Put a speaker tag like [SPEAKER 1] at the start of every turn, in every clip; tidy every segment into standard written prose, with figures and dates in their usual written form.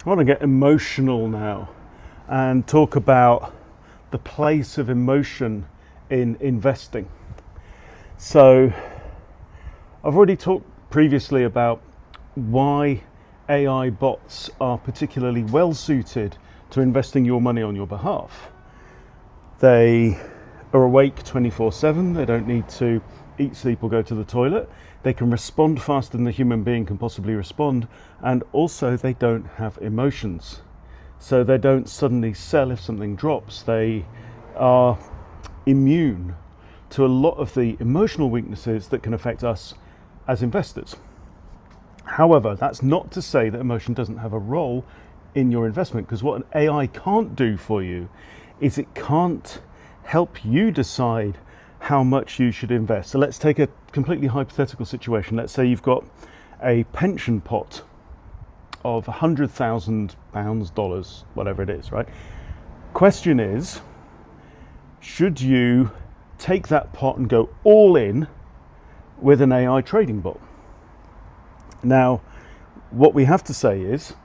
[SPEAKER 1] I want to get emotional now and talk about the place of emotion in investing. So, I've already talked previously about why AI bots are particularly well suited to investing your money on your behalf. They are awake 24/7, they don't need to eat, sleep, or go to the toilet. They can respond faster than a human being can possibly respond, and also they don't have emotions. So they don't suddenly sell if something drops. They are immune to a lot of the emotional weaknesses that can affect us as investors. However, that's not to say that emotion doesn't have a role in your investment, because what an AI can't do for you is it can't help you decide how much you should invest. So let's take a completely hypothetical situation. Let's say you've got a pension pot of £100,000, dollars, whatever it is, right? Question is, should you take that pot and go all in with an AI trading bot? Now, what we have to say is,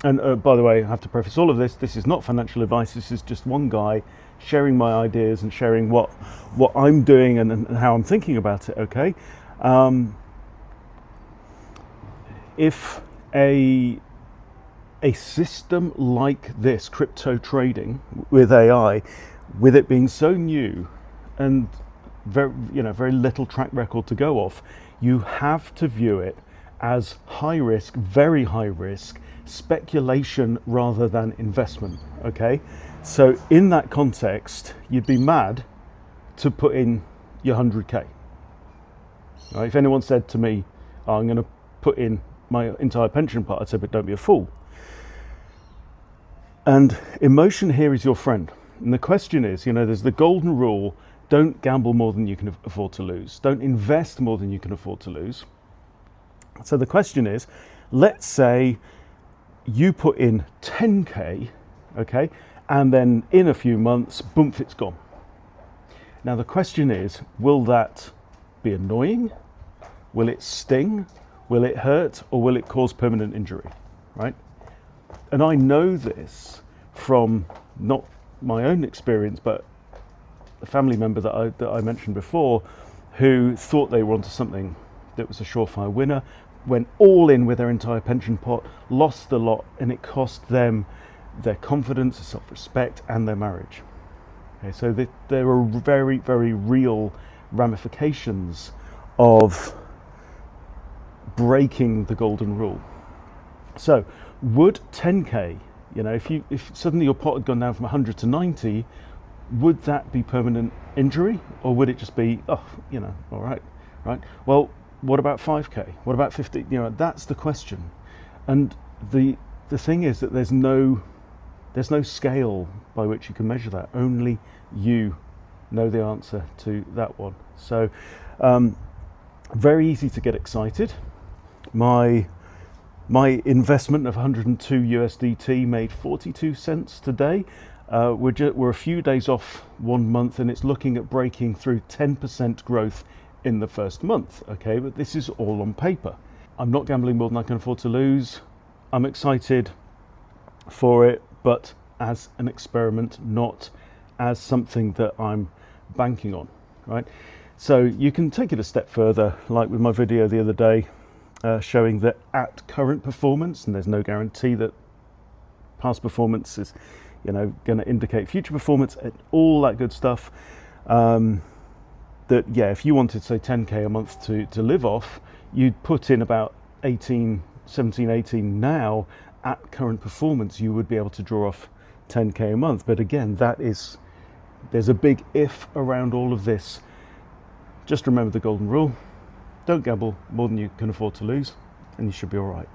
[SPEAKER 1] and by the way, I have to preface all of this, this is not financial advice, this is just one guy sharing my ideas and sharing what I'm doing and how I'm thinking about it, okay? If a system like this, crypto trading with AI, with it being so new and very little track record to go off, you have to view it as high risk, very high risk, speculation rather than investment, okay? So in that context, you'd be mad to put in your 100K. Right? If anyone said to me, oh, I'm going to put in my entire pension pot, I'd say, but don't be a fool. And emotion here is your friend. And the question is, there's the golden rule: don't gamble more than you can afford to lose. Don't invest more than you can afford to lose. So the question is, let's say you put in 10K, okay, and then in a few months, boom, it's gone. Now the question is, will that be annoying? Will it sting? Will it hurt? Or will it cause permanent injury, right? And I know this from not my own experience, but a family member that I mentioned before, who thought they were onto something that was a surefire winner, went all in with their entire pension pot, lost a lot, and it cost them their confidence, their self-respect, and their marriage. Okay, so there are very, very real ramifications of breaking the golden rule. So would 10K, if suddenly your pot had gone down from 100 to 90, would that be permanent injury, or would it just be, all right? Well, what about 5K? What about 50? That's the question. And the thing is that there's no scale by which you can measure that. Only you know the answer to that one. So very easy to get excited. My investment of 102 USDT made 42 cents today. We're a few days off 1 month, and it's looking at breaking through 10% growth in the first month, okay? But this is all on paper. I'm not gambling more than I can afford to lose. I'm excited for it, but as an experiment, not as something that I'm banking on, right? So you can take it a step further, like with my video the other day, showing that at current performance, and there's no guarantee that past performance is, going to indicate future performance, and all that good stuff. That if you wanted, say, 10K a month to live off, you'd put in about 18 now. At current performance, you would be able to draw off 10K a month. But again, there's a big if around all of this. Just remember the golden rule: don't gamble more than you can afford to lose, and you should be all right.